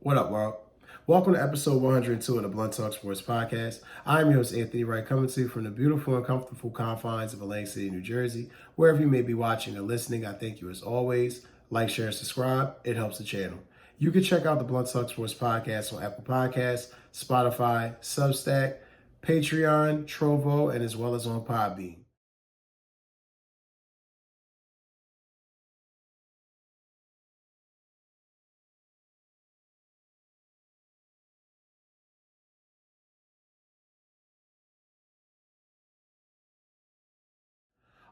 What up, world? Welcome to episode 102 of the Blunt Talk Sports Podcast. I'm your host, Anthony Wright, coming to you from the beautiful and comfortable confines of Atlantic City, New Jersey. Wherever you may be watching or listening, I thank you as always. Like, share, subscribe. It helps the channel. You can check out the Blunt Talk Sports Podcast on Apple Podcasts, Spotify, Substack, Patreon, Trovo, and as well as on Podbean.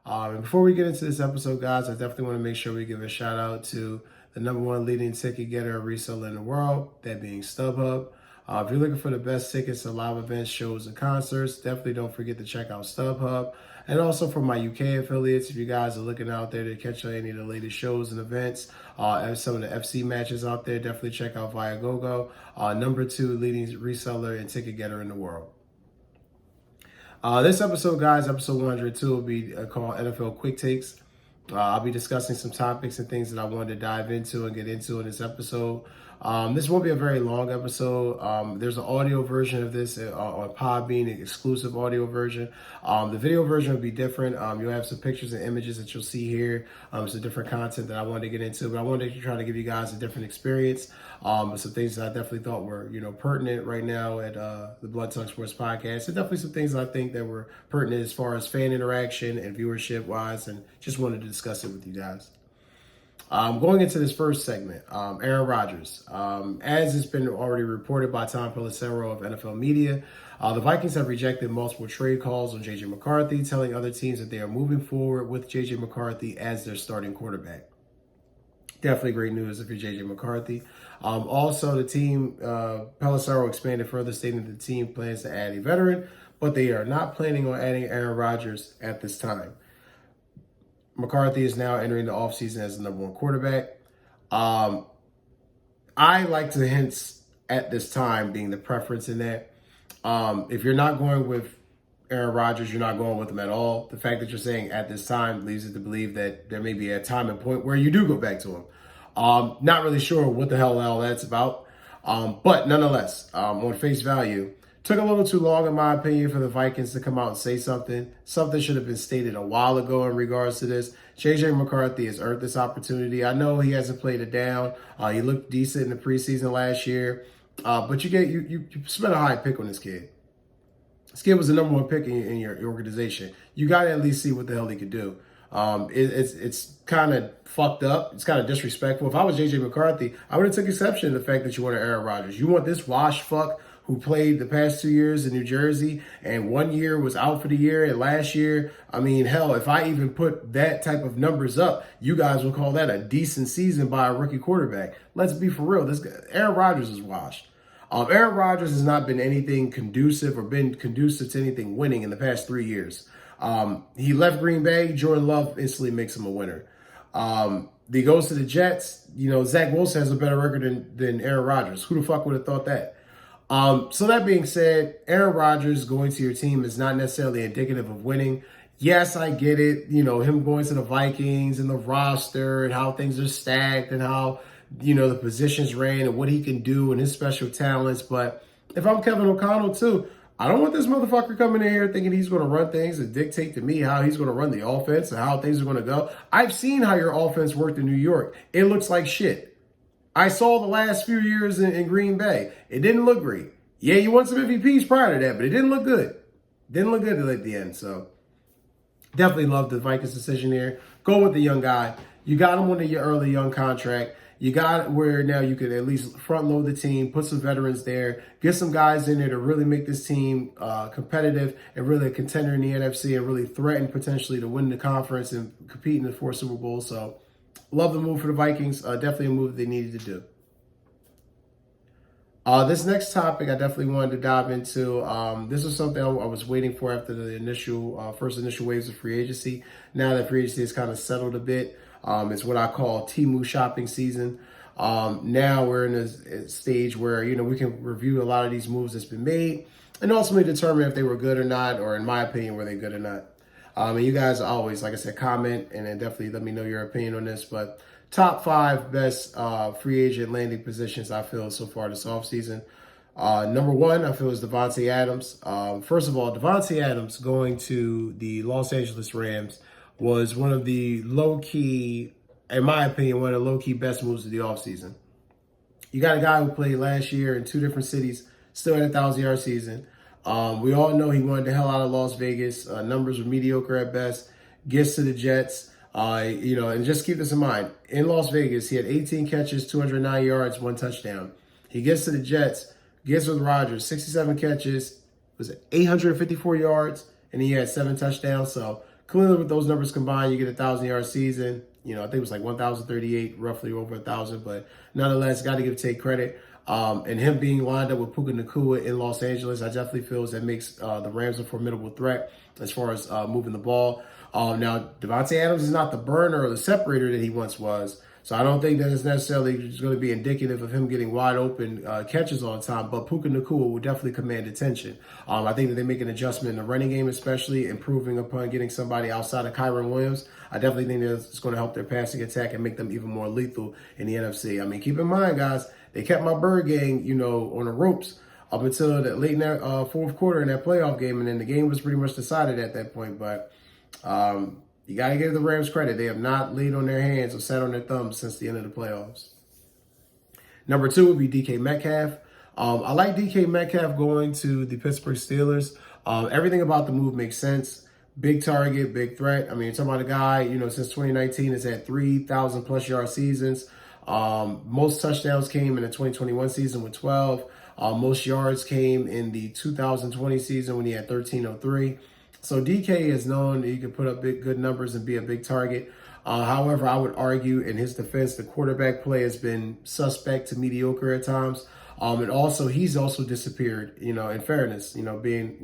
And before we get into this episode, guys, I definitely want to make sure we give a shout out to the number one leading ticket getter and reseller in the world, that being StubHub. If you're looking for the best tickets to live events, shows, and concerts, definitely don't forget to check out StubHub. And also for my UK affiliates, if you guys are looking out there to catch any of the latest shows and events, and some of the FC matches out there, definitely check out Viagogo, number two leading reseller and ticket getter in the world. This episode, guys, episode 102, will be called NFL Quick Takes. I'll be discussing some topics and things that I wanted to dive into and get into in this episode. This won't be a very long episode. There's an audio version of this on Podbean, an exclusive audio version. The video version will be different. You'll have some pictures and images that you'll see here. Some different content that I wanted to get into, but I wanted to try to give you guys a different experience. Some things that I definitely thought were, pertinent right now at the Blood Talk Sports Podcast. And definitely some things I think that were pertinent as far as fan interaction and viewership wise, and just wanted to discuss it with you guys. Going into this first segment, Aaron Rodgers. As it's been already reported by Tom Pelissero of NFL Media, the Vikings have rejected multiple trade calls on J.J. McCarthy, telling other teams that they are moving forward with J.J. McCarthy as their starting quarterback. Definitely great news if you're J.J. McCarthy. Also, the team, Pelissero expanded further, stating that the team plans to add a veteran, but they are not planning on adding Aaron Rodgers at this time. McCarthy is now entering the offseason as the number one quarterback. I like to hint at this time being the preference in that. If you're not going with Aaron Rodgers, you're not going with him at all. The fact that you're saying at this time leads it to believe that there may be a time and point where you do go back to him. Not really sure what the hell all that's about. But nonetheless, on face value, took a little too long, in my opinion, for the Vikings to come out and say something. Something should have been stated a while ago in regards to this. J.J. McCarthy has earned this opportunity. I know he hasn't played it down. He looked decent in the preseason last year. But you spent a high pick on this kid. This kid was the number one pick in your organization. You got to at least see what the hell he could do. It's kind of fucked up. It's kind of disrespectful. If I was J.J. McCarthy, I would have took exception to the fact that you wanted Aaron Rodgers. You want this wash fuck who played the past 2 years in New Jersey and 1 year was out for the year, and last year, I mean, hell, if I even put that type of numbers up, you guys would call that a decent season by a rookie quarterback. Let's be for real. This guy, Aaron Rodgers is washed. Aaron Rodgers has not been anything conducive or been conducive to anything winning in the past 3 years. He left Green Bay. Jordan Love instantly makes him a winner. He goes to the Jets. Zach Wilson has a better record than Aaron Rodgers. Who the fuck would have thought that? So that being said, Aaron Rodgers going to your team is not necessarily indicative of winning. Yes, I get it. Him going to the Vikings and the roster and how things are stacked and how, the positions ran and what he can do and his special talents. But if I'm Kevin O'Connell too, I don't want this motherfucker coming in here thinking he's going to run things and dictate to me how he's going to run the offense and how things are going to go. I've seen how your offense worked in New York. It looks like shit. I saw the last few years in Green Bay. It didn't look great. Yeah, you won some MVPs prior to that, but it didn't look good. Didn't look good at the end. So definitely love the Vikings decision here. Go with the young guy. You got him on your early young contract. You got it where now you could at least front load the team, put some veterans there, get some guys in there to really make this team competitive and really a contender in the NFC and really threaten potentially to win the conference and compete in the 4 Super Bowls. So love the move for the Vikings. Definitely a move they needed to do. This next topic I definitely wanted to dive into. This is something I was waiting for after the first initial waves of free agency. Now that free agency has kind of settled a bit, it's what I call Temu shopping season. Now we're in a stage where, we can review a lot of these moves that's been made and ultimately determine if they were good or not, or in my opinion, were they good or not. And you guys always, like I said, comment and then definitely let me know your opinion on this. But top 5 best free agent landing positions I feel so far this offseason. Number 1, I feel, is Davante Adams. First of all, Davante Adams going to the Los Angeles Rams was one of the low-key, in my opinion, one of the low-key best moves of the offseason. You got a guy who played last year in 2 different cities, still had a 1,000-yard season. We all know he wanted the hell out of Las Vegas. Numbers were mediocre at best. Gets to the Jets. And just keep this in mind. In Las Vegas, he had 18 catches, 209 yards, 1 touchdown. He gets to the Jets, gets with Rodgers, 67 catches, was it 854 yards, and he had 7 touchdowns. So clearly with those numbers combined, you get a 1,000-yard season. I think it was like 1,038, roughly over 1,000, but nonetheless, got to take credit. And him being lined up with Puka Nacua in Los Angeles, I definitely feel that makes the Rams a formidable threat as far as moving the ball. Now, Davante Adams is not the burner or the separator that he once was, so I don't think that it's necessarily just going to be indicative of him getting wide open catches all the time, but Puka Nacua will definitely command attention. I think that they make an adjustment in the running game, especially improving upon getting somebody outside of Kyron Williams. I definitely think that it's going to help their passing attack and make them even more lethal in the NFC. I mean, keep in mind, guys, they kept my Bird gang, on the ropes up until the late in that fourth quarter in that playoff game, and then the game was pretty much decided at that point. But you got to give the Rams credit. They have not laid on their hands or sat on their thumbs since the end of the playoffs. Number 2 would be DK Metcalf. I like DK Metcalf going to the Pittsburgh Steelers. Everything about the move makes sense. Big target, big threat. I mean, you're talking about a guy, since 2019 has had 3,000-plus yard seasons. Most touchdowns came in the 2021 season with 12. Most yards came in the 2020 season when he had 1,303. So DK is known that he can put up good numbers and be a big target. However, I would argue in his defense, the quarterback play has been suspect to mediocre at times. And also, he's also disappeared, in fairness, being,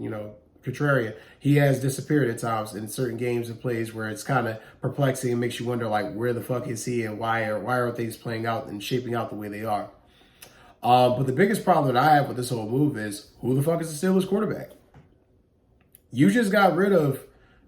contrarian. He has disappeared at times in certain games and plays where it's kind of perplexing and makes you wonder, like, where the fuck is he and why are things playing out and shaping out the way they are? But the biggest problem that I have with this whole move is, who the fuck is the Steelers quarterback? You just got rid of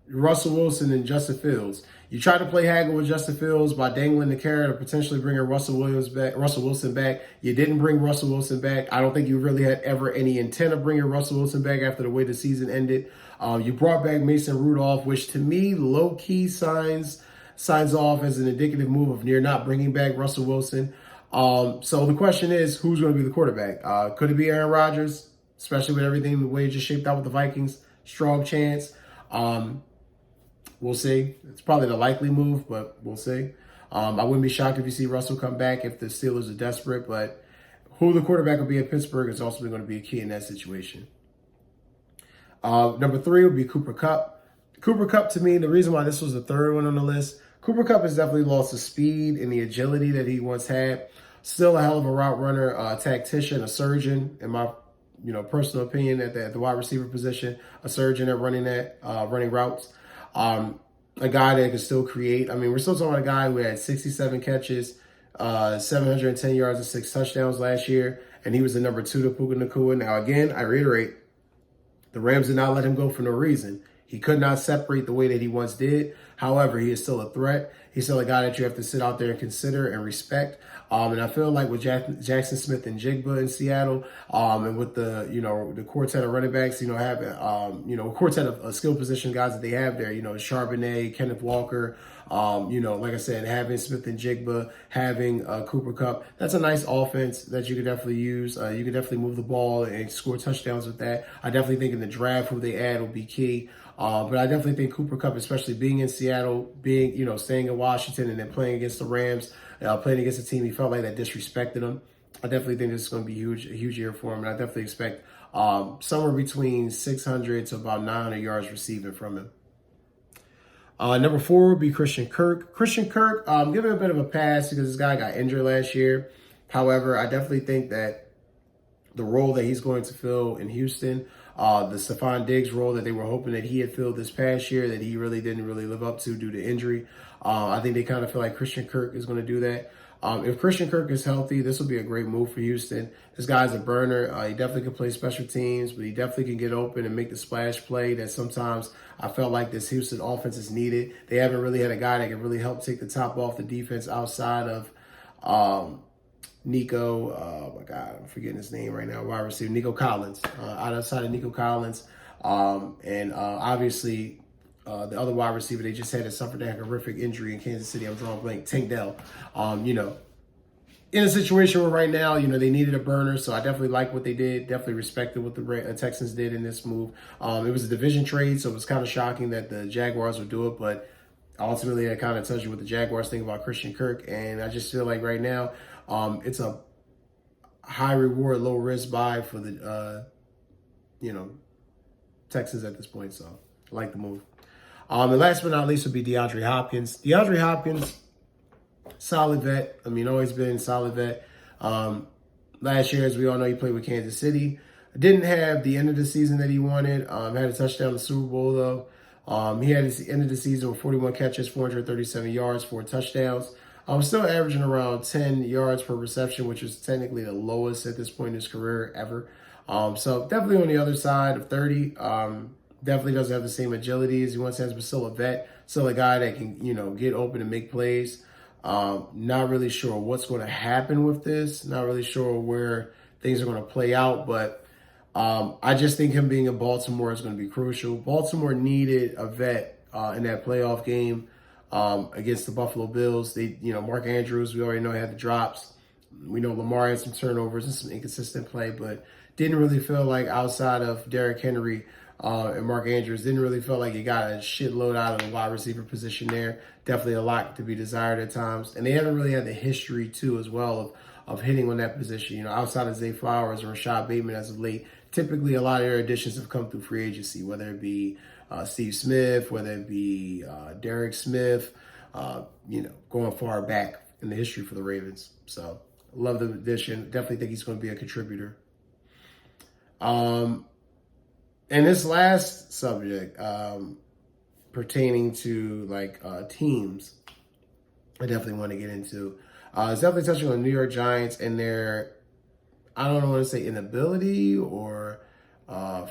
Russell Wilson and Justin Fields. You tried to play haggle with Justin Fields by dangling the carrot of potentially bringing Russell Wilson back. You didn't bring Russell Wilson back. I don't think you really had ever any intent of bringing Russell Wilson back after the way the season ended. You brought back Mason Rudolph, which to me, low-key signs off as an indicative move of near not bringing back Russell Wilson. So the question is, who's going to be the quarterback? Could it be Aaron Rodgers, especially with everything, the way it just shaped out with the Vikings? Strong chance. We'll see. It's probably the likely move, but we'll see. I wouldn't be shocked if you see Russell come back if the Steelers are desperate, but who the quarterback will be at Pittsburgh is also going to be a key in that situation. Number 3 would be Cooper Kupp. Cooper Kupp, to me, the reason why this was the 3rd one on the list, Cooper Kupp has definitely lost the speed and the agility that he once had. Still a hell of a route runner, a tactician, a surgeon, in my personal opinion, at the wide receiver position, a surgeon at running routes. A guy that can still create. I mean, we're still talking about a guy who had 67 catches, 710 yards and 6 touchdowns last year, and he was the number 2 to Puka Nacua. Now, again, I reiterate, the Rams did not let him go for no reason. He could not separate the way that he once did. However, he is still a threat. He's still a guy that you have to sit out there and consider and respect. And I feel like with Jackson Smith and Jigba in Seattle, and with the quartet of running backs, having a quartet of skill position guys that they have there, Charbonnet, Kenneth Walker, like I said, having Smith and Jigba, having Cooper Kupp, that's a nice offense that you could definitely use. You could definitely move the ball and score touchdowns with that. I definitely think in the draft who they add will be key. But I definitely think Cooper Kupp, especially being in Seattle, staying in Washington and then playing against the Rams, playing against a team he felt like that disrespected him. I definitely think this is going to be a huge year for him. And I definitely expect somewhere between 600 to about 900 yards receiving from him. Number 4 would be Christian Kirk. Christian Kirk, give him a bit of a pass because this guy got injured last year. However, I definitely think that the role that he's going to fill in Houston, the Stephon Diggs role that they were hoping that he had filled this past year that he really didn't live up to due to injury. I think they kind of feel like Christian Kirk is going to do that. If Christian Kirk is healthy, this will be a great move for Houston. This guy's a burner. He definitely can play special teams, but he definitely can get open and make the splash play that sometimes I felt like this Houston offense is needed. They haven't really had a guy that can really help take the top off the defense outside of Nico. Oh my God, I'm forgetting his name right now. Wide receiver Nico Collins. Outside of Nico Collins, and obviously. The other wide receiver they just had that suffered that horrific injury in Kansas City. I'm drawing a blank. Tank Dell. In a situation where right now, they needed a burner. So I definitely like what they did. Definitely respected what the Texans did in this move. It was a division trade, so it was kind of shocking that the Jaguars would do it. But ultimately, that kind of tells you what the Jaguars think about Christian Kirk. And I just feel like right now, it's a high reward, low risk buy for the, Texans at this point. So I like the move. And last but not least would be DeAndre Hopkins, solid vet. Always been solid vet. Last year, as we all know, he played with Kansas City. Didn't have the end of the season that he wanted. Had a touchdown in the Super Bowl, though. He had his end of the season with 41 catches, 437 yards, 4 touchdowns. Still averaging around 10 yards per reception, which is technically the lowest at this point in his career ever. So definitely on the other side of 30. Definitely doesn't have the same agility as he once has, but still a vet, still a guy that can, get open and make plays. Not really sure what's going to happen with this. Not really sure where things are going to play out, but I just think him being in Baltimore is going to be crucial. Baltimore needed a vet in that playoff game against the Buffalo Bills. They, Mark Andrews, we already know, had the drops. We know Lamar had some turnovers and some inconsistent play, but didn't really feel like outside of Derrick Henry and Mark Andrews, didn't really feel like he got a shitload out of the wide receiver position there. Definitely a lot to be desired at times. And they haven't really had the history, too, as well, of hitting on that position. Outside of Zay Flowers or Rashad Bateman as of late, typically a lot of their additions have come through free agency, whether it be Steve Smith, whether it be Derek Smith, going far back in the history for the Ravens. So, love the addition. Definitely think he's going to be a contributor. And this last subject, pertaining to teams, I definitely want to get into. It's definitely touching on the New York Giants and their, I don't want to say inability or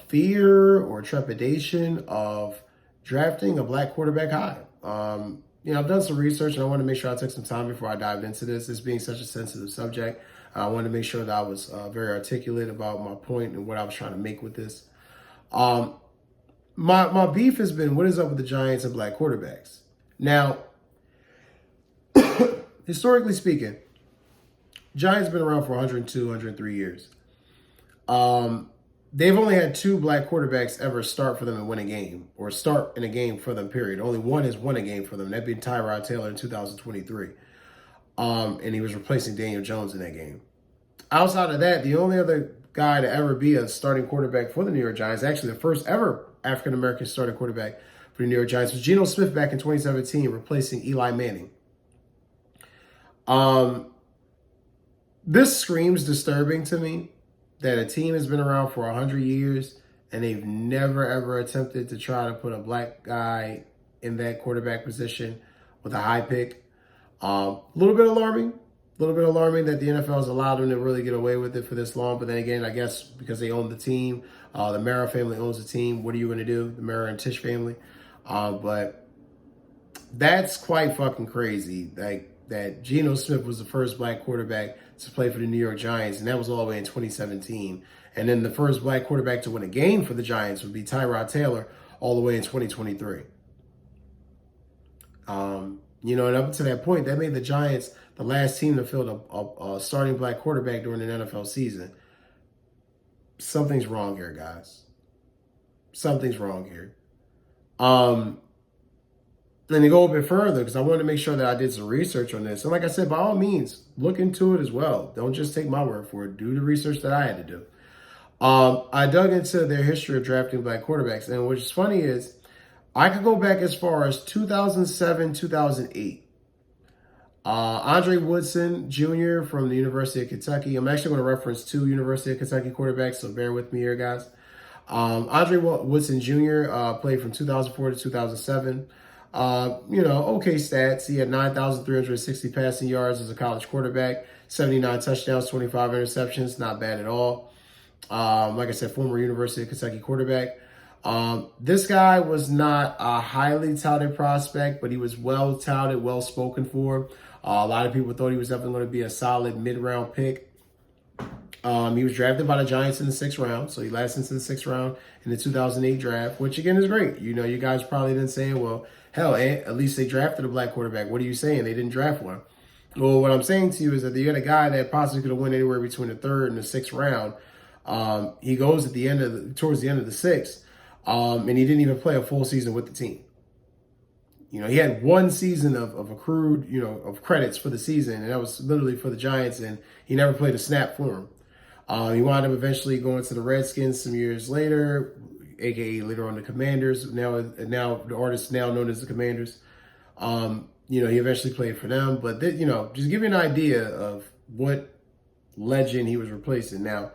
fear or trepidation of drafting a black quarterback high. I've done some research and I want to make sure I took some time before I dived into this being such a sensitive subject. I wanted to make sure that I was very articulate about my point and what I was trying to make with this. My beef has been, what is up with the Giants and black quarterbacks? Now, historically speaking, Giants been around for 102, 103 years. They've only had 2 black quarterbacks ever start for them and win a game, or start in a game for them, period. Only one has won a game for them. That'd be Tyrod Taylor in 2023. And he was replacing Daniel Jones in that game. Outside of that, the only other guy to ever be a starting quarterback for the New York Giants, actually the first ever African-American starting quarterback for the New York Giants, was Geno Smith back in 2017, replacing Eli Manning. This screams disturbing to me that a team has been around for 100 years and they've never, ever attempted to try to put a black guy in that quarterback position with a high pick. A little bit alarming that the NFL has allowed them to really get away with it for this long. But then again, I guess because they own the team, the Mara family owns the team. What are you going to do? The Mara and Tish family. But that's quite fucking crazy. That Geno Smith was the first black quarterback to play for the New York Giants, and that was all the way in 2017. And then the first black quarterback to win a game for the Giants would be Tyrod Taylor all the way in 2023. And up until that point, that made the Giants the last team to field a starting black quarterback during an NFL season. Something's wrong here, guys. Something's wrong here. And to go a bit further, because I wanted to make sure that I did some research on this. And like I said, by all means, look into it as well. Don't just take my word for it. Do the research that I had to do. I dug into their history of drafting black quarterbacks. And what's funny is I could go back as far as 2007, 2008. Andre Woodson Jr. from the University of Kentucky. I'm actually going to reference 2 University of Kentucky quarterbacks, so bear with me here, guys. Andre Woodson Jr. Played from 2004 to 2007. Okay stats. He had 9,360 passing yards as a college quarterback, 79 touchdowns, 25 interceptions. Not bad at all. Like I said, former University of Kentucky quarterback. This guy was not a highly touted prospect, but he was well touted, well spoken for. A lot of people thought he was definitely going to be a solid mid-round pick. He was drafted by the Giants in the 6th round, so he lasted into the 6th round in the 2008 draft, which again is great. You guys probably didn't say, well, hell, at least they drafted a black quarterback. What are you saying? They didn't draft one. Well, what I'm saying to you is that you had a guy that possibly could have went anywhere between the 3rd and the 6th round. He goes at the end towards the end of the 6th, and he didn't even play a full season with the team. He had one season of accrued, of credits for the season, and that was literally for the Giants, and he never played a snap for him. He wound up eventually going to the Redskins some years later, aka later on the Commanders. Now the artist now known as the Commanders. He eventually played for them, but just give you an idea of what legend he was replacing. Now,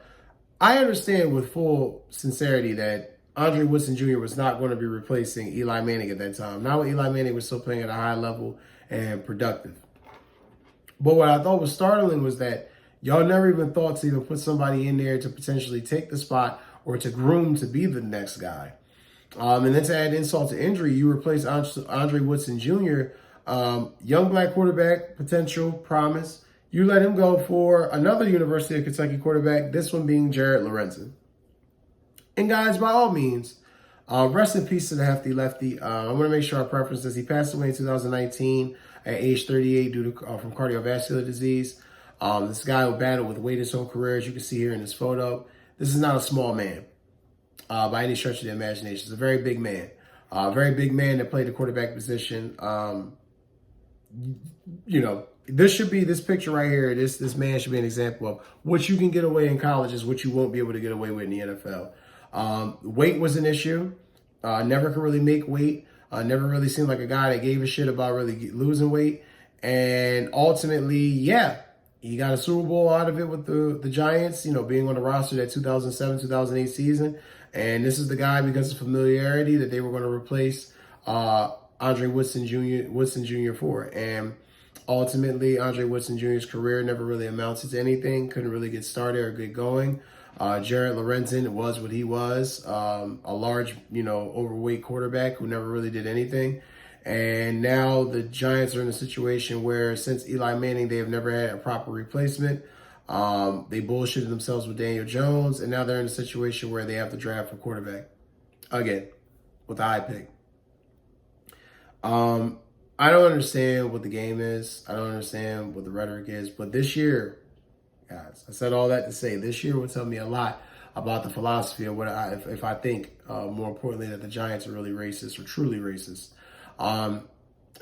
I understand with full sincerity that Andre Woodson Jr. was not going to be replacing Eli Manning at that time. Not when Eli Manning was still playing at a high level and productive. But what I thought was startling was that y'all never even thought to even put somebody in there to potentially take the spot or to groom to be the next guy. And then to add insult to injury, you replace Andre Woodson Jr., young black quarterback, potential, promise. You let him go for another University of Kentucky quarterback, this one being Jared Lorenzen. And guys, by all means, rest in peace to the hefty lefty. I want to make sure I preface this. He passed away in 2019 at age 38 due to from cardiovascular disease. This guy who battled with weight his whole career, as you can see here in this photo. This is not a small man by any stretch of the imagination. He's a very big man. Very big man that played the quarterback position. This picture right here, this man should be an example of what you can get away in college is what you won't be able to get away with in the NFL. Weight was an issue. Never could really make weight. Never really seemed like a guy that gave a shit about really losing weight. And ultimately, he got a Super Bowl out of it with the Giants, being on the roster that 2007-2008 season. And this is the guy, because of familiarity, that they were going to replace Andre Woodson Jr. for. And ultimately, Andre Woodson Jr.'s career never really amounted to anything. Couldn't really get started or get going. Jared Lorenzen was what he was, a large, overweight quarterback who never really did anything. And now the Giants are in a situation where since Eli Manning, they have never had a proper replacement. They bullshitted themselves with Daniel Jones, and now they're in a situation where they have to draft a quarterback again with the high pick. I don't understand what the game is. I don't understand what the rhetoric is. But this year, guys, I said all that to say this year will tell me a lot about the philosophy of what if I think, more importantly, that the Giants are really racist or truly racist.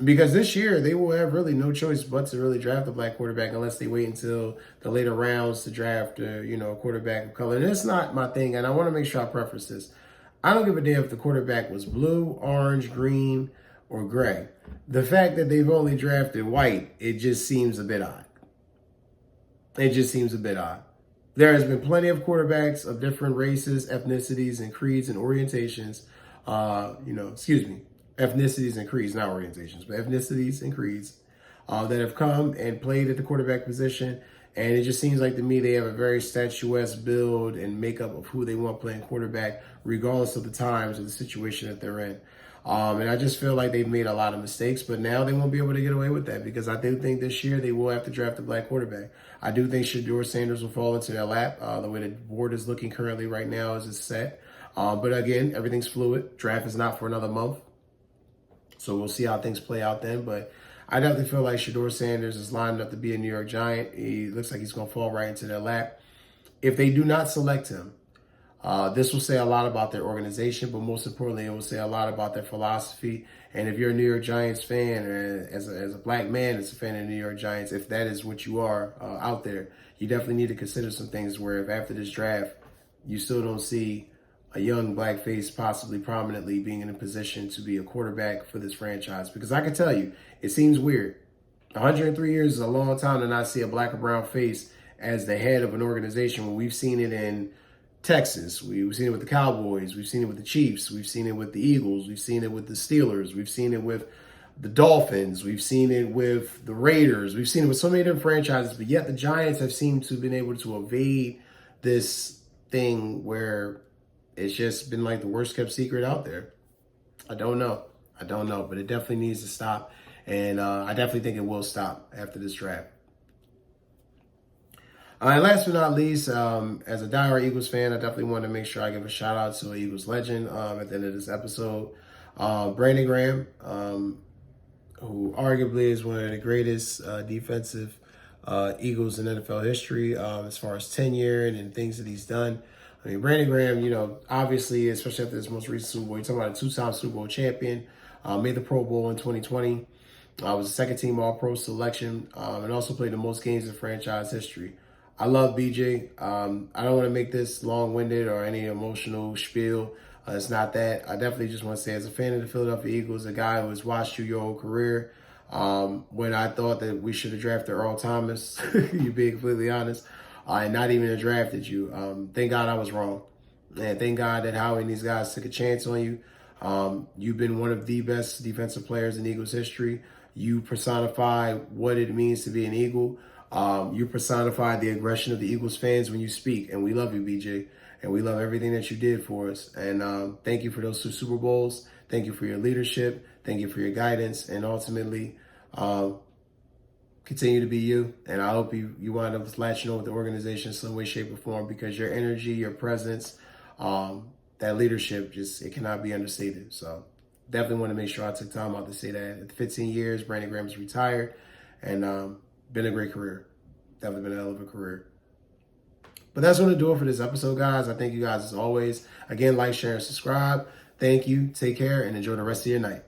Because this year they will have really no choice but to really draft a black quarterback unless they wait until the later rounds to draft, a quarterback of color. And it's not my thing. And I want to make sure I preface this. I don't give a damn if the quarterback was blue, orange, green, or gray. The fact that they've only drafted white, it just seems a bit odd. It just seems a bit odd. There has been plenty of quarterbacks of different races, ethnicities, and creeds and orientations. Ethnicities and creeds, not orientations, but ethnicities and creeds that have come and played at the quarterback position. And it just seems like to me they have a very statuesque build and makeup of who they want playing quarterback, regardless of the times or the situation that they're in. And I just feel like they've made a lot of mistakes, but now they won't be able to get away with that because I do think this year they will have to draft a black quarterback. I do think Shedeur Sanders will fall into their lap. The way the board is looking currently right now is it's set. But again, everything's fluid. Draft is not for another month. So we'll see how things play out then. But I definitely feel like Shedeur Sanders is lined up to be a New York Giant. He looks like he's going to fall right into their lap. If they do not select him, this will say a lot about their organization, but most importantly, it will say a lot about their philosophy. And if you're a New York Giants fan, or as a black man that's a fan of the New York Giants, if that is what you are out there, you definitely need to consider some things where if after this draft, you still don't see a young black face possibly prominently being in a position to be a quarterback for this franchise. Because I can tell you, it seems weird. 103 years is a long time to not see a black or brown face as the head of an organization when we've seen it in Texas. We've seen it with the Cowboys. We've seen it with the Chiefs. We've seen it with the Eagles. We've seen it with the Steelers. We've seen it with the Dolphins. We've seen it with the Raiders. We've seen it with so many different franchises, but yet the Giants have seemed to have been able to evade this thing where it's just been like the worst kept secret out there. I don't know, but it definitely needs to stop. And I definitely think it will stop after this draft. All right, last but not least, as a diehard Eagles fan, I definitely want to make sure I give a shout out to an Eagles legend at the end of this episode. Brandon Graham, who arguably is one of the greatest defensive Eagles in NFL history as far as tenure and things that he's done. I mean, Brandon Graham, obviously, especially after this most recent Super Bowl, you're talking about a two-time Super Bowl champion, made the Pro Bowl in 2020, was a second-team All-Pro selection, and also played the most games in franchise history. I love BJ. I don't want to make this long-winded or any emotional spiel. It's not that. I definitely just want to say, as a fan of the Philadelphia Eagles, a guy who has watched you your whole career, when I thought that we should have drafted Earl Thomas, you being completely honest, and not even have drafted you. Thank God I was wrong. And thank God that Howie and these guys took a chance on you. You've been one of the best defensive players in Eagles history. You personify what it means to be an Eagle. You personify the aggression of the Eagles fans when you speak. And we love you, BJ. And we love everything that you did for us. And thank you for those 2 Super Bowls. Thank you for your leadership. Thank you for your guidance. And ultimately, continue to be you. And I hope you wind up latching on with the organization in some way, shape, or form, because your energy, your presence, that leadership, it cannot be understated. So definitely want to make sure I took time out to say that. At 15 years, Brandon Graham's retired, and been a great career. Definitely been a hell of a career. But that's going to do it for this episode, guys. I thank you guys as always. Again, like, share, and subscribe. Thank you. Take care and enjoy the rest of your night.